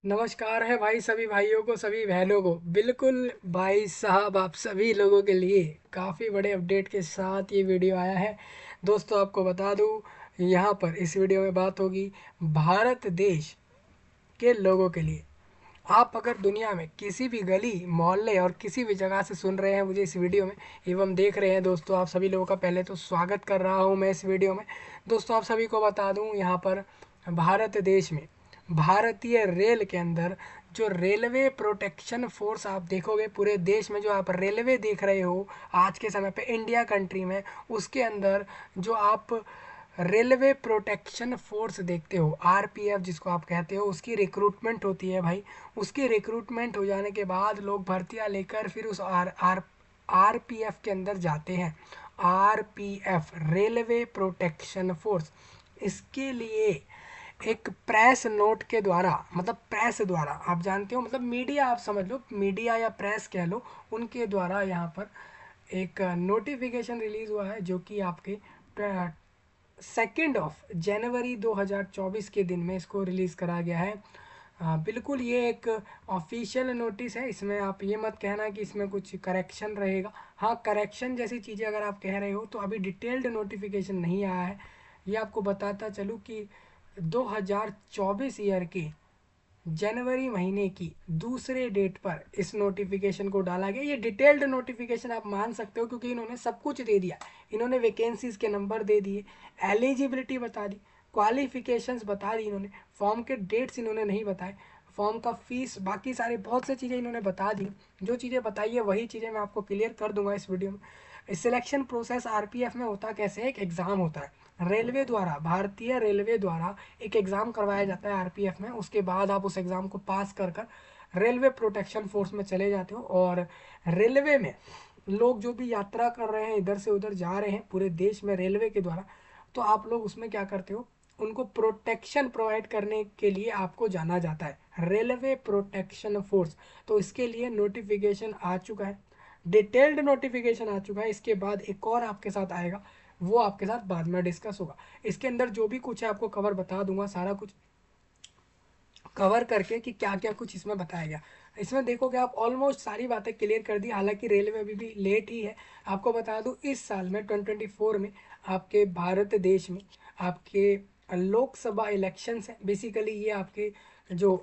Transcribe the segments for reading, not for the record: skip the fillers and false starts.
नमस्कार है भाई सभी भाइयों को, सभी बहनों को। बिल्कुल भाई साहब, आप सभी लोगों के लिए काफ़ी बड़े अपडेट के साथ ये वीडियो आया है। दोस्तों, आपको बता दूं, यहाँ पर इस वीडियो में बात होगी भारत देश के लोगों के लिए। आप अगर दुनिया में किसी भी गली मोहल्ले और किसी भी जगह से सुन रहे हैं मुझे इस वीडियो में एवं देख रहे हैं, दोस्तों आप सभी लोगों का पहले तो स्वागत कर रहा हूं मैं इस वीडियो में। दोस्तों, आप सभी को बता दूं, यहाँ पर भारत देश में भारतीय रेल के अंदर जो रेलवे प्रोटेक्शन फोर्स आप देखोगे, पूरे देश में जो आप रेलवे देख रहे हो आज के समय पे इंडिया कंट्री में, उसके अंदर जो आप रेलवे प्रोटेक्शन फोर्स देखते हो, आरपीएफ जिसको आप कहते हो, उसकी रिक्रूटमेंट होती है भाई। उसकी रिक्रूटमेंट हो जाने के बाद लोग भर्तियां लेकर फिर उस आर आर आरपीएफ के अंदर जाते हैं। आरपीएफ रेलवे प्रोटेक्शन फोर्स, इसके लिए एक प्रेस नोट के द्वारा, मतलब प्रेस द्वारा, आप जानते हो, मतलब मीडिया, आप समझ लो मीडिया या प्रेस कह लो, उनके द्वारा यहाँ पर एक नोटिफिकेशन रिलीज हुआ है जो कि आपके 2 जनवरी 2024 के दिन में इसको रिलीज़ करा गया है। बिल्कुल ये एक ऑफिशियल नोटिस है, इसमें आप ये मत कहना कि इसमें कुछ करेक्शन रहेगा। हाँ, करेक्शन जैसी चीज़ें अगर आप कह रहे हो तो अभी डिटेल्ड नोटिफिकेशन नहीं आया है। ये आपको बताता चलूँ कि 2024 ईयर के जनवरी महीने की दूसरे डेट पर इस नोटिफिकेशन को डाला गया। ये डिटेल्ड नोटिफिकेशन आप मान सकते हो क्योंकि इन्होंने सब कुछ दे दिया। इन्होंने वैकेंसीज के नंबर दे दिए, एलिजिबिलिटी बता दी, क्वालिफिकेशंस बता दी इन्होंने, फॉर्म के डेट्स इन्होंने नहीं बताए, फॉर्म का फीस, बाकी सारे बहुत सी चीज़ें इन्होंने बता दी। जो चीज़ें बताई है वही चीज़ें मैं आपको क्लियर कर दूंगा इस वीडियो में। सिलेक्शन प्रोसेस आरपीएफ में होता कैसे है, एक एग्ज़ाम होता है रेलवे द्वारा, भारतीय रेलवे द्वारा एक एग्ज़ाम करवाया जाता है आरपीएफ में। उसके बाद आप उस एग्ज़ाम को पास कर कर रेलवे प्रोटेक्शन फोर्स में चले जाते हो। और रेलवे में लोग जो भी यात्रा कर रहे हैं, इधर से उधर जा रहे हैं पूरे देश में रेलवे के द्वारा, तो आप लोग उसमें क्या करते हो, उनको प्रोटेक्शन प्रोवाइड करने के लिए आपको जाना जाता है रेलवे प्रोटेक्शन फोर्स। तो इसके लिए नोटिफिकेशन आ चुका है, डिटेल्ड नोटिफिकेशन आ चुका है। इसके बाद एक और आपके साथ आएगा, वो आपके साथ बाद में डिस्कस होगा। इसके अंदर जो भी कुछ है आपको कवर बता दूंगा, सारा कुछ कवर करके कि क्या क्या कुछ इसमें बताया गया। इसमें देखोगे आप ऑलमोस्ट सारी बातें क्लियर कर दी, हालांकि रेलवे अभी भी लेट ही है। आपको बता दूं, इस साल में 2024 में आपके भारत देश में आपके लोकसभा इलेक्शंस हैं। बेसिकली ये आपके जो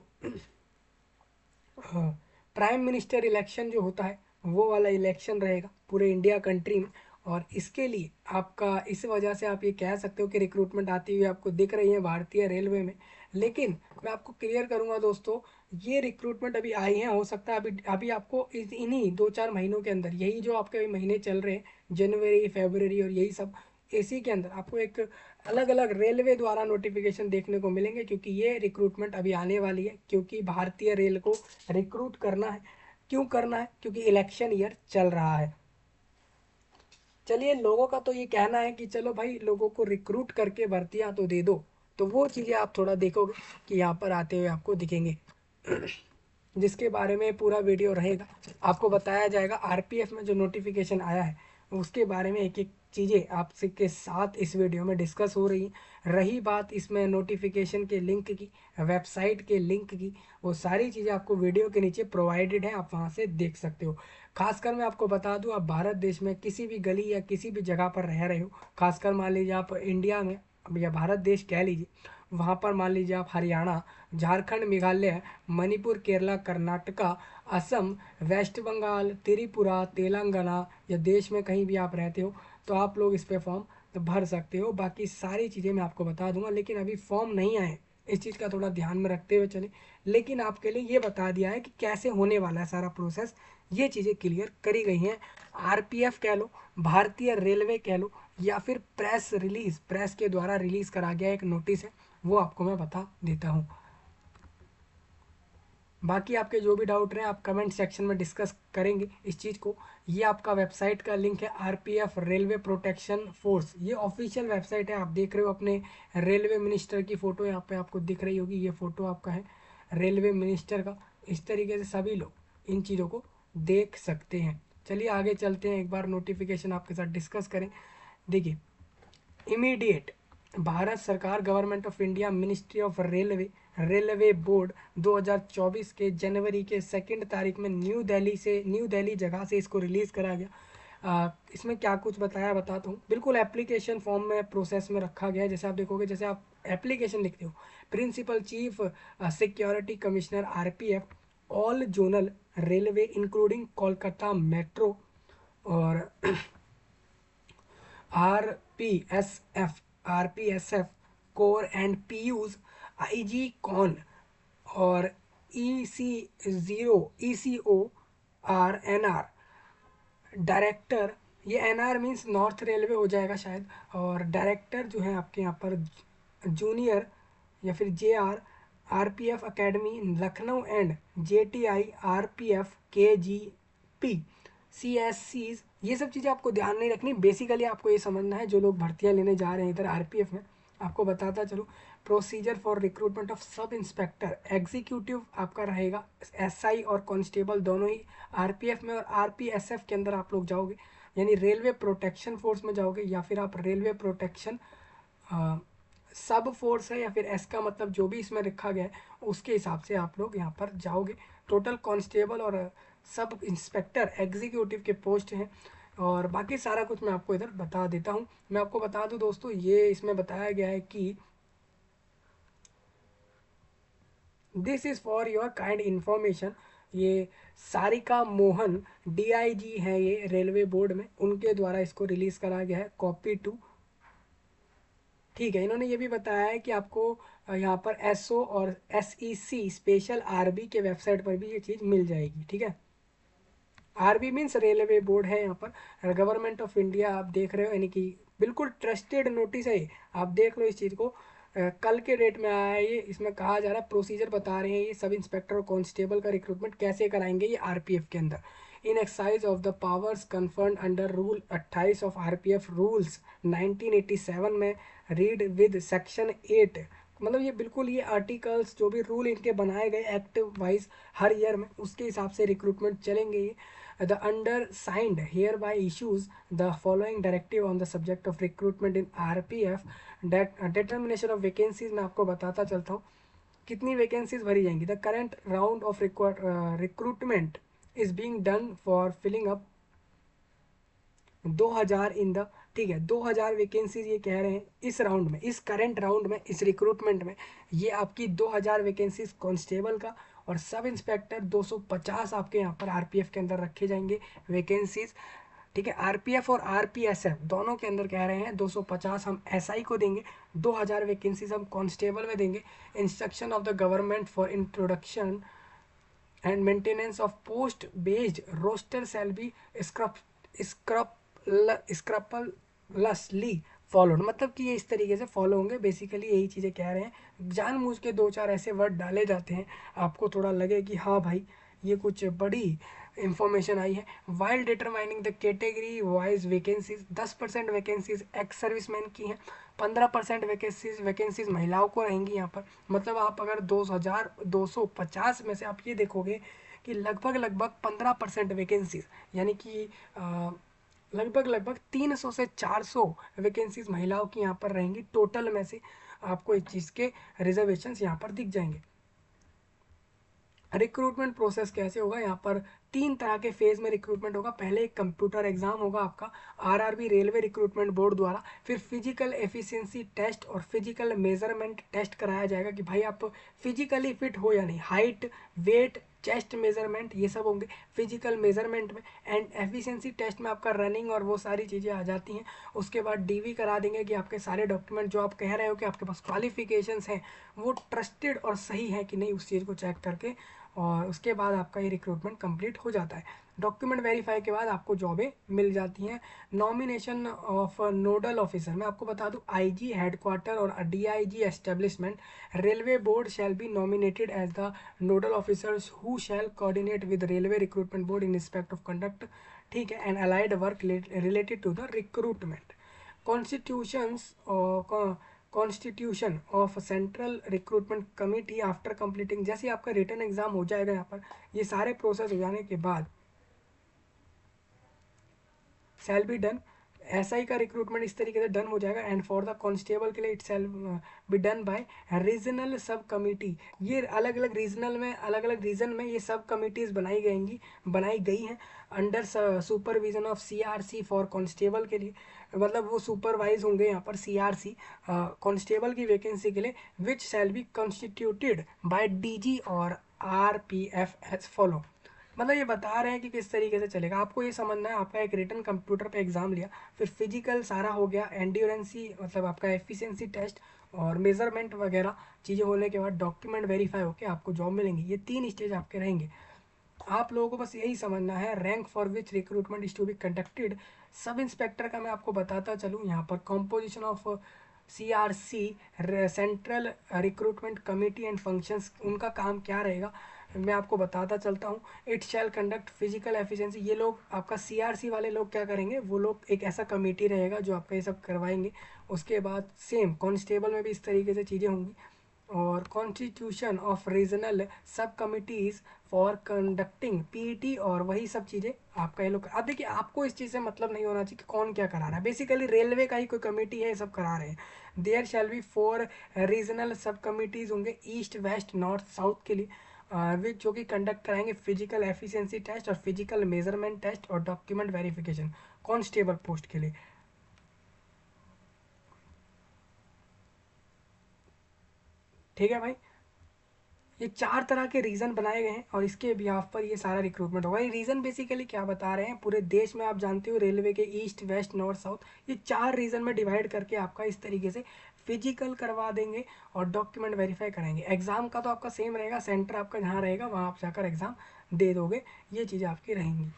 प्राइम मिनिस्टर इलेक्शन जो होता है वो वाला इलेक्शन रहेगा पूरे इंडिया कंट्री में। और इसके लिए आपका, इस वजह से आप ये कह सकते हो कि रिक्रूटमेंट आती हुई आपको दिख रही है भारतीय रेलवे में। लेकिन मैं आपको क्लियर करूंगा दोस्तों, ये रिक्रूटमेंट अभी आई है, हो सकता है अभी अभी आपको इन्हीं 2-4 महीनों के अंदर, यही जो आपके अभी महीने चल रहे हैं जनवरी फरवरी और यही सब, इसी के अंदर आपको एक अलग अलग रेलवे द्वारा नोटिफिकेशन देखने को मिलेंगे, क्योंकि ये रिक्रूटमेंट अभी आने वाली है। क्योंकि भारतीय रेल को रिक्रूट करना है। क्यों करना है? क्योंकि इलेक्शन ईयर चल रहा है। चलिए, लोगों का तो ये कहना है कि चलो भाई लोगों को रिक्रूट करके भर्तियां तो दे दो, तो वो चीज़ें आप थोड़ा देखोगे कि यहाँ पर आते हुए आपको दिखेंगे, जिसके बारे में पूरा वीडियो रहेगा। आपको बताया जाएगा आरपीएफ में जो नोटिफिकेशन आया है उसके बारे में, एक एक चीज़ें आपसे के साथ इस वीडियो में डिस्कस हो रही हैं। रही बात इसमें नोटिफिकेशन के लिंक की, वेबसाइट के लिंक की, वो सारी चीज़ें आपको वीडियो के नीचे प्रोवाइडेड है, आप वहाँ से देख सकते हो। खासकर मैं आपको बता दूं, आप भारत देश में किसी भी गली या किसी भी जगह पर रह रहे हो, खासकर मान लीजिए आप इंडिया में, अब या भारत देश कह लीजिए, वहाँ पर मान लीजिए आप हरियाणा, झारखंड, मेघालय, मणिपुर, केरला, कर्नाटका, असम, वेस्ट बंगाल, त्रिपुरा, तेलंगाना, या देश में कहीं भी आप रहते हो तो आप लोग इस पे फॉर्म भर सकते हो। बाकी सारी चीज़ें मैं आपको बता दूंगा, लेकिन अभी फॉर्म नहीं आए, इस चीज़ का थोड़ा ध्यान में रखते हुए चले। लेकिन आपके लिए ये बता दिया है कि कैसे होने वाला है सारा प्रोसेस, ये चीज़ें क्लियर करी गई हैं। आरपीएफ कह लो, भारतीय रेलवे कह लो, या फिर प्रेस रिलीज, प्रेस के द्वारा रिलीज करा गया एक नोटिस है, वो आपको मैं बता देता हूँ। बाकी आपके जो भी डाउट रहे आप कमेंट सेक्शन में डिस्कस करेंगे इस चीज़ को। ये आपका वेबसाइट का लिंक है, आरपीएफ रेलवे प्रोटेक्शन फोर्स, ये ऑफिशियल वेबसाइट है। आप देख रहे हो अपने रेलवे मिनिस्टर की फ़ोटो यहाँ पे आपको दिख रही होगी, ये फ़ोटो आपका है रेलवे मिनिस्टर का। इस तरीके से सभी लोग इन चीज़ों को देख सकते हैं। चलिए आगे चलते हैं, एक बार नोटिफिकेशन आपके साथ डिस्कस करें। देखिए, इमीडिएट भारत सरकार, government of India, ministry of railway, railway board 2024 के जनवरी के 2 तारीख में न्यू दिल्ली जगह से इसको रिलीज़ करा गया। इसमें क्या कुछ बताया बताता हूँ। बिल्कुल एप्लीकेशन फॉर्म में प्रोसेस में रखा गया है। जैसे आप देखोगे, जैसे आप एप्लीकेशन लिखते हो, principal chief security commissioner RPF, all zonal railway including Kolkata metro और RPSF, core and PUs, IG con और ईसीओ आर एनआर डायरेक्टर, ये एनआर मीन्स नॉर्थ रेलवे हो जाएगा शायद, और डायरेक्टर जो है आपके यहाँ पर जूनियर या फिर JR RPF academy Lucknow and JTI RPF KGP सीएससीज, ये सब चीज़ें आपको ध्यान नहीं रखनी। बेसिकली आपको ये समझना है, जो लोग भर्तियां लेने जा रहे हैं इधर आरपीएफ में, आपको बताता चलूँ, procedure for recruitment of sub inspector executive आपका रहेगा, एसआई और कांस्टेबल दोनों ही आरपीएफ में और आरपीएसएफ के अंदर आप लोग जाओगे, यानी रेलवे प्रोटेक्शन फोर्स में जाओगे, या फिर आप रेलवे प्रोटेक्शन सब फोर्स है, या फिर एस का मतलब जो भी इसमें रखा गया है उसके हिसाब से आप लोग यहाँ पर जाओगे। टोटल कांस्टेबल और सब इंस्पेक्टर एग्जीक्यूटिव के पोस्ट हैं, और बाकी सारा कुछ मैं आपको इधर बता देता हूँ। मैं आपको बता दूँ दोस्तों, ये इसमें बताया गया है कि this is for your kind information, ये सारिका मोहन डीआईजी हैं ये रेलवे बोर्ड में, उनके द्वारा इसको रिलीज़ करा गया है कॉपी टू। ठीक है, इन्होंने ये भी बताया है कि आपको यहाँ पर एसओ और एसईसी स्पेशल आरबी के वेबसाइट पर भी ये चीज़ मिल जाएगी। ठीक है, आरबी मीन्स रेलवे बोर्ड है यहाँ पर, गवर्नमेंट ऑफ इंडिया आप देख रहे हो, यानी कि बिल्कुल ट्रस्टेड नोटिस है ये, आप देख लो इस चीज़ को। कल के डेट में आया है ये, इसमें कहा जा रहा है, प्रोसीजर बता रहे हैं ये, सब इंस्पेक्टर और कांस्टेबल का रिक्रूटमेंट कैसे कराएंगे ये आरपीएफ के अंदर, in exercise of the powers conferred under rule 28 of RPF rules 1987 में, रीड विद सेक्शन 8, मतलब ये बिल्कुल ये आर्टिकल्स जो भी रूल इनके बनाए गए एक्ट वाइज हर ईयर में, उसके हिसाब से रिक्रूटमेंट चलेंगे ये। The undersigned hereby issues the following directive on the subject of recruitment in RPF, that determination of vacancies मैं आपको बताता चलता हूँ कितनी वैकेंसीज भरी जाएंगी। The current round of recruitment is being done for filling up 2000 in the, ठीक है, 2000 वैकेंसीज ये कह रहे हैं इस राउंड में, इस करंट राउंड में, इस रिक्रूटमेंट में ये आपकी 2000 वैकेंसीज कांस्टेबल का, और सब इंस्पेक्टर 250 आपके यहाँ पर आरपीएफ के अंदर रखे जाएंगे वैकेंसीज। ठीक है, आरपीएफ और आरपीएसएफ दोनों के अंदर कह रहे हैं 250 हम एसआई को देंगे, 2000 वैकेंसीज हम कांस्टेबल में देंगे। Instruction of the government for introduction and maintenance of post based roster shall be scrupulously followed, मतलब कि ये इस तरीके से फॉलो होंगे। बेसिकली यही चीज़ें कह रहे हैं, जानबूझ के दो चार ऐसे वर्ड डाले जाते हैं आपको थोड़ा लगे कि हाँ भाई ये कुछ बड़ी इंफॉर्मेशन आई है। While determining the category wise vacancies, 10% vacancies ex serviceman की हैं, 15% वैकेंसीज महिलाओं को रहेंगी यहाँ पर। मतलब आप अगर 2250 में से आप ये देखोगे कि लगभग 15% वैकेंसीज, यानी कि लगभग 300 से 400 वैकेंसीज महिलाओं की यहाँ पर रहेंगी। टोटल में से आपको इस चीज़ के रिजर्वेशंस यहाँ पर दिख जाएंगे। रिक्रूटमेंट प्रोसेस कैसे होगा, यहाँ पर 3 तरह के फेज में रिक्रूटमेंट होगा। पहले एक कंप्यूटर एग्जाम होगा आपका आरआरबी रेलवे रिक्रूटमेंट बोर्ड द्वारा, फिर फिजिकल एफिशिएंसी टेस्ट और फिजिकल मेजरमेंट टेस्ट कराया जाएगा कि भाई आप फिजिकली फिट हो या नहीं, हाइट, वेट, चेस्ट मेजरमेंट ये सब होंगे फिजिकल मेजरमेंट में। एंड एफिशिएंसी टेस्ट में आपका रनिंग और वो सारी चीज़ें आ जाती हैं। उसके बाद डीवी करा देंगे कि आपके सारे डॉक्यूमेंट जो आप कह रहे हो कि आपके पास क्वालिफिकेशंस हैं वो ट्रस्टेड और सही है कि नहीं, उस चीज़ को चेक करके, और उसके बाद आपका ये रिक्रूटमेंट कंप्लीट हो जाता है। डॉक्यूमेंट वेरीफाई के बाद आपको जॉबें मिल जाती हैं। नॉमिनेशन ऑफ नोडल ऑफिसर, मैं आपको बता दूं, आईजी हेडक्वार्टर और DIG establishment, railway board shall be nominated as the nodal officers who shall coordinate with railway recruitment board in respect of conduct, ठीक है, and allied work related to the recruitment. Constitution of central recruitment committee after completing, जैसे आपका written exam हो जाएगा यहाँ पर, ये सारे प्रोसेस हो जाने के बाद शैल बी डन एसआई का रिक्रूटमेंट इस तरीके से डन हो जाएगा। एंड फॉर द कांस्टेबल के लिए it self be done by regional सब कमिटी। ये अलग अलग रीजनल में, अलग अलग रीजन में ये सब कमिटीज़ बनाई गई हैं under supervision of CRC for constable के लिए। मतलब वो सुपरवाइज होंगे यहाँ पर सीआरसी कांस्टेबल की वैकेंसी के लिए, which shall be constituted by DG और आरपीएफ एज फॉलो। मतलब ये बता रहे हैं कि किस तरीके से चलेगा। आपको ये समझना है, आपका एक रिटन कंप्यूटर पे एग्जाम लिया, फिर फिजिकल सारा हो गया, एंड्योरेंसी मतलब आपका एफिशिएंसी टेस्ट और मेजरमेंट वगैरह चीज़ें होने के बाद डॉक्यूमेंट वेरीफाई होकर आपको जॉब मिलेंगी। ये 3 स्टेज आपके रहेंगे। आप लोगों को बस यही समझना है rank for which recruitment is to be conducted. Sub inspector का मैं आपको बताता चलूँ यहाँ पर composition of CRC central recruitment committee and functions, उनका काम क्या रहेगा मैं आपको बताता चलता हूँ। It shall conduct physical efficiency. ये लोग आपका सीआरसी वाले लोग क्या करेंगे, वो लोग एक ऐसा कमेटी रहेगा जो आपका ये सब करवाएंगे। उसके बाद सेम कांस्टेबल में भी इस तरीके से चीज़ें होंगी। और कॉन्स्टिट्यूशन ऑफ रीजनल सब कमिटीज़ फॉर कंडक्टिंग पीईटी और वही सब चीज़ें आपका ये लोग। अब देखिए आपको इस चीज़ से मतलब नहीं होना चाहिए कि कौन क्या करा रहा है, बेसिकली रेलवे का ही कोई कमेटी है ये सब करा रहे हैं। देयर शैल बी 4 रीजनल सब कमिटीज़ होंगे ईस्ट वेस्ट नॉर्थ साउथ के लिए, विच जो कि कंडक्ट कराएंगे फिजिकल एफिशिएंसी टेस्ट और फिजिकल मेजरमेंट टेस्ट और डॉक्यूमेंट वेरिफिकेशन कांस्टेबल पोस्ट के लिए। ठीक है भाई, ये 4 तरह के रीज़न बनाए गए हैं और इसके बिहाफ पर ये सारा रिक्रूटमेंट होगा। ये रीज़न बेसिकली क्या बता रहे हैं, पूरे देश में आप जानते हो रेलवे के ईस्ट वेस्ट नॉर्थ साउथ, ये 4 रीजन में डिवाइड करके आपका इस तरीके से फिजिकल करवा देंगे और डॉक्यूमेंट वेरीफाई कराएंगे। एग्ज़ाम का तो आपका सेम रहेगा, सेंटर आपका जहाँ रहेगा वहाँ आप जाकर एग्ज़ाम दे दोगे, ये चीज़ें आपकी रहेंगी।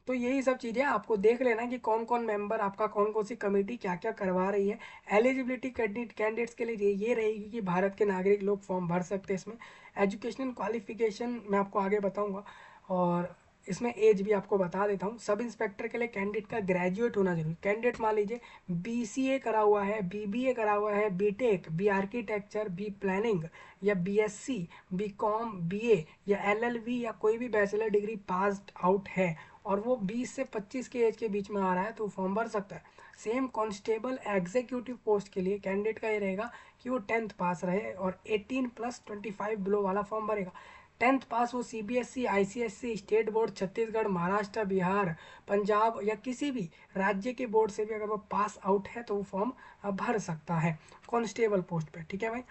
तो यही सब चीज़ें आपको देख लेना कि कौन कौन मेंबर आपका, कौन कौन सी कमेटी क्या क्या करवा रही है। एलिजिबिलिटी कैंडिडेट्स के लिए ये रहेगी कि भारत के नागरिक लोग फॉर्म भर सकते हैं इसमें। एजुकेशनल क्वालिफिकेशन मैं आपको आगे बताऊंगा और इसमें एज भी आपको बता देता हूँ। सब इंस्पेक्टर के लिए कैंडिडेट का ग्रेजुएट होना जरूरी। कैंडिडेट मान लीजिए बीसीए करा हुआ है, बीबीए करा हुआ है, BTech, B architecture, B planning या बीएससी, बीकॉम, बीए या एलएलबी या कोई भी बैचलर डिग्री पास आउट है और वो 20 से 25 के एज के बीच में आ रहा है तो फॉर्म भर सकता है। सेम कांस्टेबल एग्जीक्यूटिव पोस्ट के लिए कैंडिडेट का ये रहेगा कि वो 10th पास रहे और 18 प्लस 25 बिलो वाला फॉर्म भरेगा। 10th पास वो CBSE, ICSC, state board, Chhattisgarh, Maharashtra, Bihar, Punjab या किसी भी राज्य के बोर्ड से भी अगर वो पास आउट है तो वो फॉर्म भर सकता है कांस्टेबल पोस्ट पे। ठीक है भाई।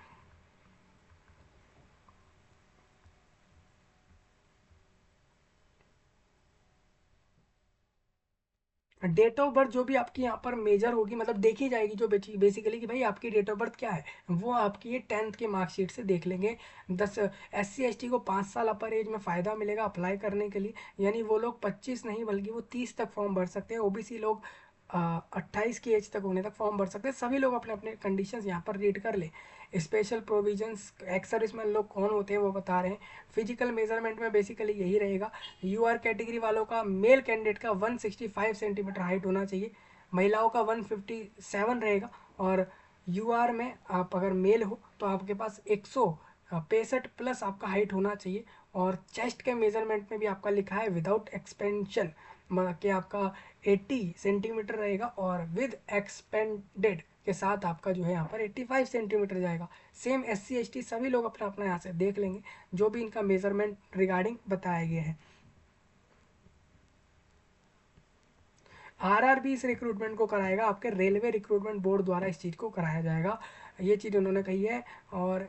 डेट ऑफ बर्थ जो भी आपकी यहाँ पर मेजर होगी, मतलब देखी जाएगी जो बेसिकली कि भाई आपकी डेट ऑफ बर्थ क्या है, वो आपकी ये 10th के मार्कशीट से देख लेंगे। 10 SC ST को 5 साल अपर एज में फ़ायदा मिलेगा अप्लाई करने के लिए, यानी वो लोग 25 नहीं बल्कि वो 30 तक फॉर्म भर सकते हैं। ओबीसी लोग 28 की एज तक होने तक फॉर्म भर सकते हैं। सभी लोग अपने अपने कंडीशंस यहाँ पर रीड कर ले। स्पेशल प्रोविजंस एक्स सर्विसमैन लोग कौन होते हैं वो बता रहे हैं। फिजिकल मेजरमेंट में बेसिकली यही रहेगा। यूआर कैटेगरी वालों का मेल कैंडिडेट का 165 सेंटीमीटर हाइट होना चाहिए, महिलाओं का 157 रहेगा। और यूआर में आप अगर मेल हो तो आपके पास 165 प्लस आपका हाइट होना चाहिए। और चेस्ट के मेजरमेंट में भी आपका लिखा है विदाउट एक्सपेंशन कि आपका 80 सेंटीमीटर रहेगा और विद एक्सपेंडेड के साथ आपका जो है यहाँ पर 85 सेंटीमीटर जाएगा। सेम SC ST सभी लोग अपना अपना यहाँ से देख लेंगे जो भी इनका मेजरमेंट रिगार्डिंग बताया गया है। आरआरबी इस रिक्रूटमेंट को कराएगा, आपके रेलवे रिक्रूटमेंट बोर्ड द्वारा इस चीज़ को कराया जाएगा, ये चीज़ उन्होंने कही है। और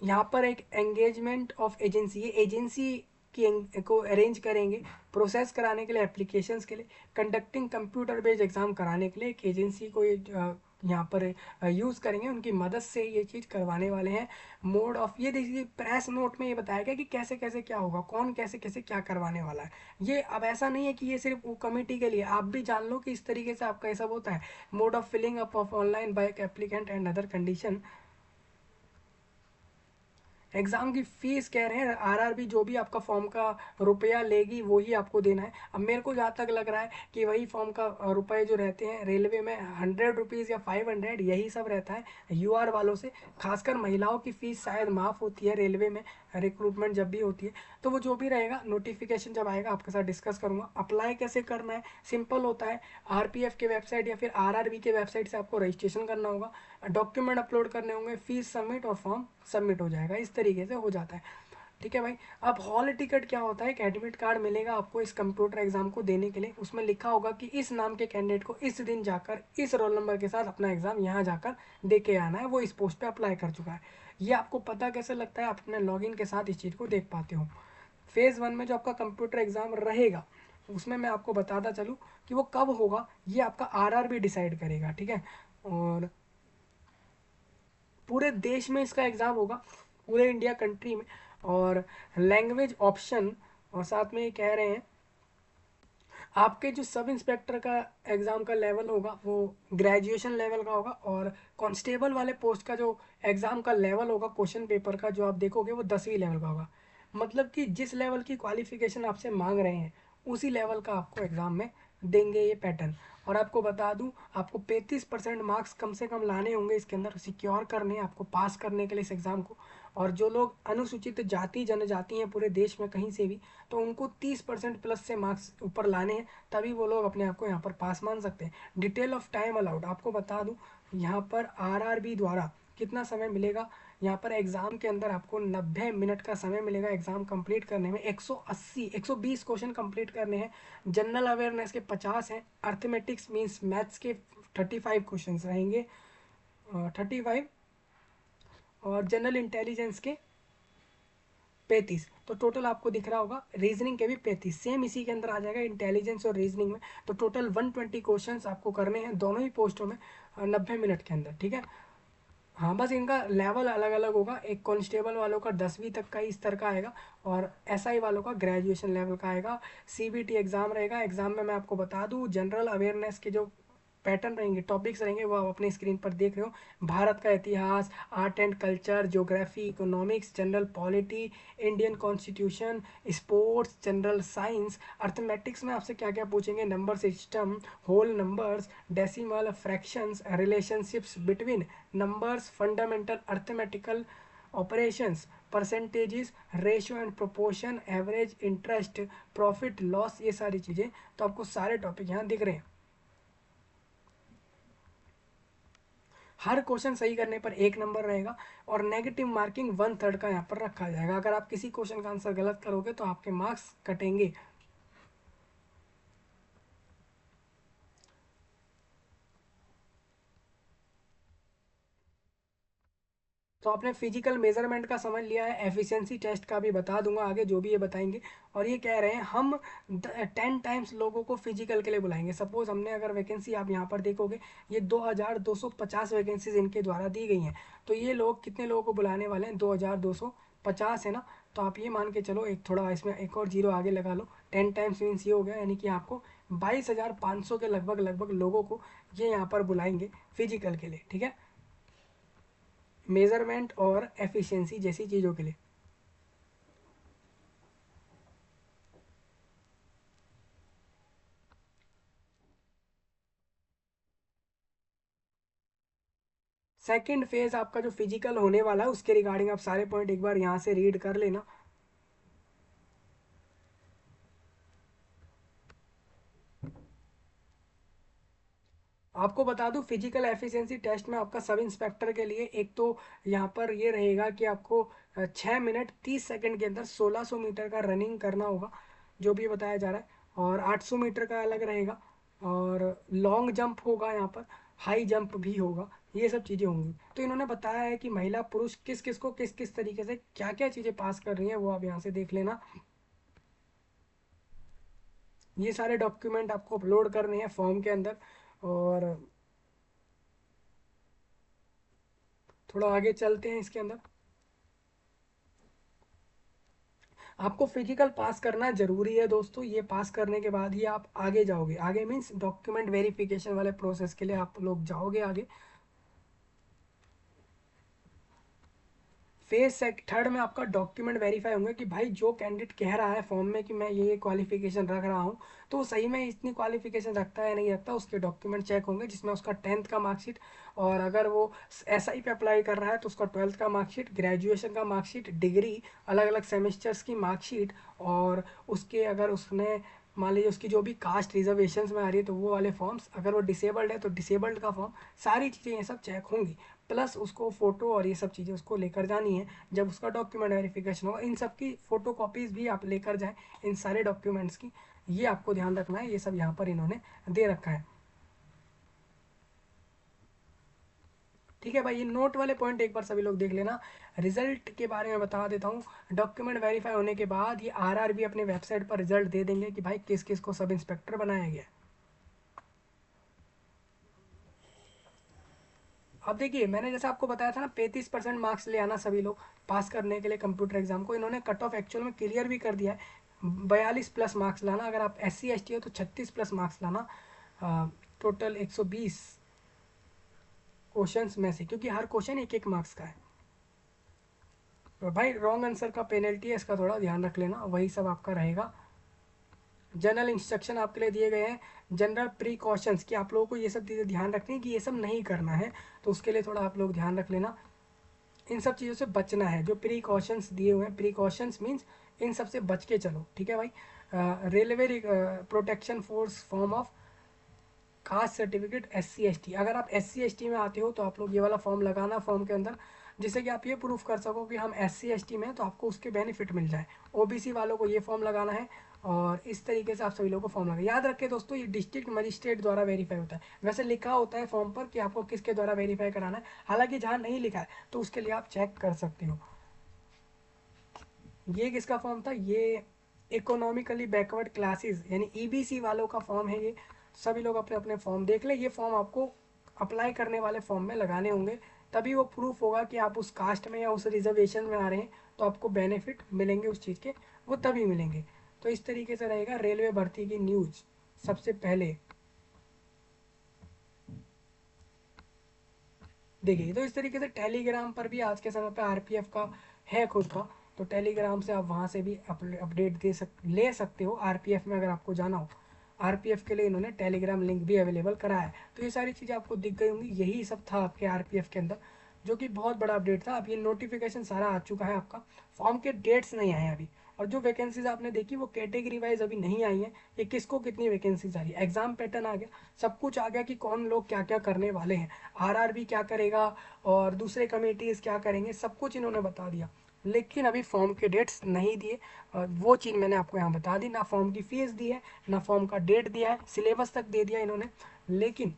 यहाँ पर एक एंगेजमेंट ऑफ एजेंसी, ये एजेंसी की को अरेंज करेंगे प्रोसेस कराने के लिए, एप्लीकेशंस के लिए, कंडक्टिंग कंप्यूटर बेस्ड एग्ज़ाम कराने के लिए एक एजेंसी को ये यहाँ पर यूज़ करेंगे, उनकी मदद से ये चीज़ करवाने वाले हैं। मोड ऑफ, ये देखिए प्रेस नोट में ये बताया गया कि कैसे कैसे क्या होगा, कौन कैसे कैसे क्या करवाने वाला है। ये अब ऐसा नहीं है कि ये सिर्फ वो कमेटी के लिए, आप भी जान लो कि इस तरीके से आपका ये सब होता है। Mode of filling up of online by applicant and other condition. Exam की फ़ीस कह रहे हैं आरआरबी जो भी आपका फॉर्म का रुपया लेगी वही आपको देना है। अब मेरे को जहाँ तक लग रहा है कि वही फॉर्म का रुपए जो रहते हैं रेलवे में 100 रुपीज़ या 500 यही सब रहता है यूआर वालों से। खासकर महिलाओं की फ़ीस शायद माफ़ होती है रेलवे में, रिक्रूटमेंट जब भी होती है। तो वो जो भी रहेगा नोटिफिकेशन जब आएगा आपके साथ डिस्कस करूँगा। अप्लाई कैसे करना है, सिंपल होता है। आरपीएफ के वेबसाइट या फिर आरआरबी के वेबसाइट से आपको रजिस्ट्रेशन करना होगा, डॉक्यूमेंट अपलोड करने होंगे, फीस सबमिट और फॉर्म सबमिट हो जाएगा। इस तरीके से हो जाता है। ठीक है भाई। अब हॉल टिकट क्या होता है, एक एडमिट कार्ड मिलेगा आपको इस कंप्यूटर एग्जाम को देने के लिए। उसमें लिखा होगा कि इस नाम के कैंडिडेट को इस दिन जाकर इस रोल नंबर के साथ अपना एग्जाम यहाँ जाकर दे के आना है, वो इस पोस्ट पे अप्लाई कर चुका है। ये आपको पता कैसे लगता है, आप अपने लॉगिन के साथ इस चीज़ को देख पाते हो। फेज़ 1 में जो आपका कंप्यूटर एग्जाम रहेगा उसमें मैं आपको बताता चलूँ कि वो कब होगा, ये आपका आरआरबी डिसाइड करेगा। ठीक है। और पूरे देश में इसका एग्ज़ाम होगा, पूरे इंडिया कंट्री में। और लैंग्वेज ऑप्शन, और साथ में ये कह रहे हैं आपके जो सब इंस्पेक्टर का एग्ज़ाम का लेवल होगा वो ग्रेजुएशन लेवल का होगा, और कांस्टेबल वाले पोस्ट का जो एग्ज़ाम का लेवल होगा क्वेश्चन पेपर का जो आप देखोगे वो 10वीं लेवल का होगा। मतलब कि जिस लेवल की क्वालिफिकेशन आपसे मांग रहे हैं उसी लेवल का आपको एग्ज़ाम में देंगे ये पैटर्न। और आपको बता दूं, आपको 35% मार्क्स कम से कम लाने होंगे इसके अंदर, सिक्योर करने हैं आपको पास करने के लिए इस एग्ज़ाम को। और जो लोग अनुसूचित जाति जनजाति हैं पूरे देश में कहीं से भी, तो उनको 30% प्लस से मार्क्स ऊपर लाने हैं, तभी वो लोग अपने आप को यहाँ पर पास मान सकते हैं। डिटेल ऑफ टाइम अलाउड आपको बता दूं, यहाँ पर आरआरबी द्वारा कितना समय मिलेगा। यहाँ पर एग्ज़ाम के अंदर आपको 90 मिनट का समय मिलेगा एग्ज़ाम कंप्लीट करने में। 120 क्वेश्चन कंप्लीट करने हैं। जनरल अवेयरनेस के 50 हैं, अर्थमेटिक्स मीन्स मैथ्स के 35 क्वेश्चन रहेंगे, 35, और जनरल इंटेलिजेंस के 35। तो टोटल आपको दिख रहा होगा रीजनिंग के भी 35 सेम इसी के अंदर आ जाएगा, इंटेलिजेंस और रीजनिंग में। तो टोटल 120 क्वेश्चन आपको करने हैं दोनों ही पोस्टों में 90 मिनट के अंदर। ठीक है। हाँ, बस इनका लेवल अलग अलग होगा। एक कांस्टेबल वालों का 10वीं तक का इस तरह का आएगा, और एसआई वालों का ग्रेजुएशन लेवल का आएगा। सीबीटी एग्ज़ाम रहेगा। एग्ज़ाम में मैं आपको बता दूं जनरल अवेयरनेस के जो पैटर्न रहेंगे, टॉपिक्स रहेंगे, वो आप अपने स्क्रीन पर देख रहे हो। भारत का इतिहास, art and culture, geography, economics, general polity, Indian constitution, sports, general science. Arithmetics में आपसे क्या क्या पूछेंगे, number system, whole numbers, decimal, fractions, relationships between numbers, fundamental arithmetical operations, percentages, ratio and proportion, average, interest, profit loss, ये सारी चीज़ें। तो आपको सारे टॉपिक यहाँ दिख रहे हैं। हर क्वेश्चन सही करने पर 1 नंबर रहेगा, और नेगेटिव मार्किंग 1/3 का यहाँ पर रखा जाएगा। अगर आप किसी क्वेश्चन का आंसर गलत करोगे तो आपके मार्क्स कटेंगे। तो आपने फिजिकल मेजरमेंट का समझ लिया है, एफिशिएंसी टेस्ट का भी बता दूंगा आगे जो भी ये बताएंगे। और ये कह रहे हैं हम 10 टाइम्स लोगों को फिजिकल के लिए बुलाएंगे। सपोज हमने अगर वैकेंसी, आप यहाँ पर देखोगे ये 2250 वैकेंसीज इनके द्वारा दी गई हैं। तो ये लोग कितने लोगों को बुलाने वाले हैं, 2250 है ना। तो आप ये मान के चलो, एक थोड़ा इसमें एक और जीरो आगे लगा लो, 10 टाइम्स मीन्स ये हो गया, यानी कि आपको 22,500 के लगभग लगभग लोगों को ये यहाँ पर बुलाएंगे फिजिकल के लिए। ठीक है, मेजरमेंट और एफिशिएंसी जैसी चीज़ों के लिए। सेकंड फेज आपका जो फिजिकल होने वाला है उसके रिगार्डिंग आप सारे पॉइंट एक बार यहाँ से रीड कर लेना। आपको बता दूं फिजिकल एफिशिएंसी टेस्ट में आपका सब इंस्पेक्टर के लिए एक तो यहाँ पर ये रहेगा कि आपको 6 मिनट 30 सेकंड के अंदर 1600 मीटर का रनिंग करना होगा, जो भी बताया जा रहा है। और 800 मीटर का अलग रहेगा, और लॉन्ग जंप होगा यहाँ पर, हाई जंप भी होगा, ये सब चीज़ें होंगी। तो इन्होंने बताया है कि महिला पुरुष किस किस को किस किस तरीके से क्या क्या चीज़ें पास कर रही हैं, वो आप यहाँ से देख लेना। ये सारे डॉक्यूमेंट आपको अपलोड करने हैं फॉर्म के अंदर। और थोड़ा आगे चलते हैं इसके अंदर। आपको फिजिकल पास करना जरूरी है दोस्तों, ये पास करने के बाद ही आप आगे जाओगे। आगे मीन्स डॉक्यूमेंट वेरिफिकेशन वाले प्रोसेस के लिए आप लोग जाओगे आगे। फेज थर्ड में आपका डॉक्यूमेंट वेरीफाई होंगे कि भाई जो कैंडिडेट कह रहा है फॉर्म में कि मैं ये क्वालिफिकेशन रख रहा हूँ तो सही में इतनी क्वालिफिकेशन रखता है नहीं रखता, उसके डॉक्यूमेंट चेक होंगे जिसमें उसका 10th का मार्कशीट, और अगर वो SI पे अप्लाई कर रहा है तो उसका 12th का मार्कशीट, ग्रेजुएशन का मार्कशीट, डिग्री, अलग अलग सेमेस्टर्स की मार्कशीट, और उसके अगर उसने मान लीजिए उसकी जो भी कास्ट रिजर्वेशंस में आ रही है तो वो वाले फॉर्म्स, अगर वो डिसेबल्ड है तो डिसेबल्ड का फॉर्म, सारी चीज़ें ये सब चेक होंगी। प्लस उसको फ़ोटो और ये सब चीज़ें उसको लेकर जानी है जब उसका डॉक्यूमेंट वेरिफिकेशन होगा। इन सब की फ़ोटो कॉपीज़ भी आप लेकर जाएं, इन सारे डॉक्यूमेंट्स की, ये आपको ध्यान रखना है। ये सब यहाँ पर इन्होंने दे रखा है। ठीक है भाई, ये नोट वाले पॉइंट एक बार सभी लोग देख लेना। रिजल्ट के बारे में बता देता हूँ। डॉक्यूमेंट वेरीफाई होने के बाद ये RRB अपने वेबसाइट पर रिजल्ट दे देंगे कि भाई किस किस को सब इंस्पेक्टर बनाया गया। अब देखिए, मैंने जैसे आपको बताया था ना 35% मार्क्स ले आना सभी लोग पास करने के लिए कंप्यूटर एग्जाम को, इन्होंने कट ऑफ एक्चुअल में क्लियर भी कर दिया है। 42 प्लस मार्क्स लाना, अगर आप SC ST हो तो 36 प्लस मार्क्स लाना, टोटल 120 क्वेश्चंस में से, क्योंकि हर क्वेश्चन एक एक मार्क्स का है। तो भाई रॉन्ग आंसर का पेनल्टी है, इसका थोड़ा ध्यान रख लेना, वही सब आपका रहेगा। जनरल इंस्ट्रक्शन आपके लिए दिए गए हैं, जनरल प्रिकॉशंस कि आप लोगों को ये सब चीज़ें ध्यान रखनी है कि ये सब नहीं करना है, तो उसके लिए थोड़ा आप लोग ध्यान रख लेना, इन सब चीज़ों से बचना है। जो प्रिकॉशंस दिए हुए हैं, प्रिकॉशंस मीन्स इन सब से बच के चलो, ठीक है भाई। Railway protection force form of caste certificate SC ST, अगर आप SC ST में आते हो तो आप लोग ये वाला फॉर्म लगाना फॉर्म के अंदर, जिससे कि आप ये प्रूफ कर सको कि हम SC ST में हैं तो आपको उसके बेनिफिट मिल जाए। OBC वालों को ये फॉर्म लगाना है, और इस तरीके से आप सभी लोगों को फॉर्म लगा। याद रखें दोस्तों, ये डिस्ट्रिक्ट मजिस्ट्रेट द्वारा वेरीफाई होता है। वैसे लिखा होता है फॉर्म पर कि आपको किसके द्वारा वेरीफाई कराना है, हालांकि जहाँ नहीं लिखा है तो उसके लिए आप चेक कर सकते हो। ये किसका फॉर्म था, ये इकोनॉमिकली बैकवर्ड क्लासेस यानी EBC वालों का फॉर्म है ये। सभी लोग अपने अपने फॉर्म देख ले, ये फॉर्म आपको अप्लाई करने वाले फॉर्म में लगाने होंगे, तभी वो प्रूफ होगा कि आप उस कास्ट में या उस रिजर्वेशन में आ रहे हैं, तो आपको बेनिफिट मिलेंगे उस चीज़ के, वो तभी मिलेंगे। तो इस तरीके से रहेगा रेलवे भर्ती की न्यूज़। सबसे पहले देखिए, तो इस तरीके से टेलीग्राम पर भी आज के समय पे RPF का है खुद का, तो टेलीग्राम से आप वहाँ से भी अपडेट ले सकते हो RPF में, अगर आपको जाना हो। RPF के लिए इन्होंने टेलीग्राम लिंक भी अवेलेबल करा है। तो ये सारी चीज़ें आपको दिख गई होंगी, यही सब था आपके RPF के अंदर, जो कि बहुत बड़ा अपडेट था। अब ये नोटिफिकेशन सारा आ चुका है आपका, फॉर्म के डेट्स नहीं आए अभी, और जो वैकेंसीज आपने देखी वो कैटेगरी वाइज अभी नहीं आई है, ये किसको कितनी वैकेंसीज आ रही है। एग्जाम पैटर्न आ गया, सब कुछ आ गया कि कौन लोग क्या क्या करने वाले हैं, RRB क्या करेगा और दूसरे कमेटीज़ क्या करेंगे, सब कुछ इन्होंने बता दिया। लेकिन अभी फॉर्म के डेट्स नहीं दिए, और वो चीज़ मैंने आपको यहाँ बता दी, ना फॉर्म की फीस दी है, ना फॉर्म का डेट दिया है, सिलेबस तक दे दिया इन्होंने, लेकिन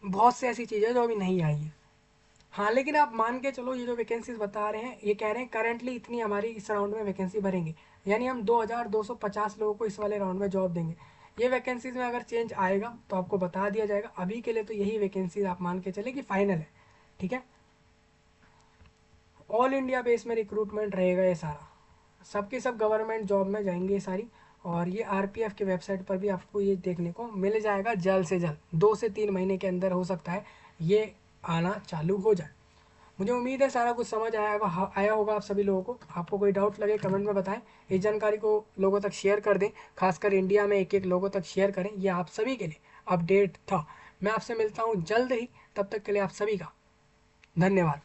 बहुत से ऐसी चीज़ें जो अभी नहीं आई है। हाँ, लेकिन आप मान के चलो, ये जो वैकेंसीज बता रहे हैं, ये कह रहे हैं करंटली इतनी हमारी इस राउंड में वैकेंसी भरेंगे, यानी हम 2250 लोगों को इस वाले राउंड में जॉब देंगे। ये वैकेंसीज में अगर चेंज आएगा तो आपको बता दिया जाएगा। अभी के लिए तो यही वैकेंसीज आप मान के चले कि फाइनल है, ठीक है। ऑल इंडिया बेस में रिक्रूटमेंट रहेगा ये सारा, सबके सब गवर्नमेंट जॉब में जाएंगे ये सारी। और ये RPF के वेबसाइट पर भी आपको ये देखने को मिल जाएगा जल्द से जल्द, 2 से 3 महीने के अंदर हो सकता है ये आना चालू हो जाए। मुझे उम्मीद है सारा कुछ समझ आया होगा आप सभी लोगों को। आपको कोई डाउट लगे कमेंट में बताएं, इस जानकारी को लोगों तक शेयर कर दें, खासकर इंडिया में एक एक लोगों तक शेयर करें। ये आप सभी के लिए अपडेट था। मैं आपसे मिलता हूँ जल्द ही, तब तक के लिए आप सभी का धन्यवाद।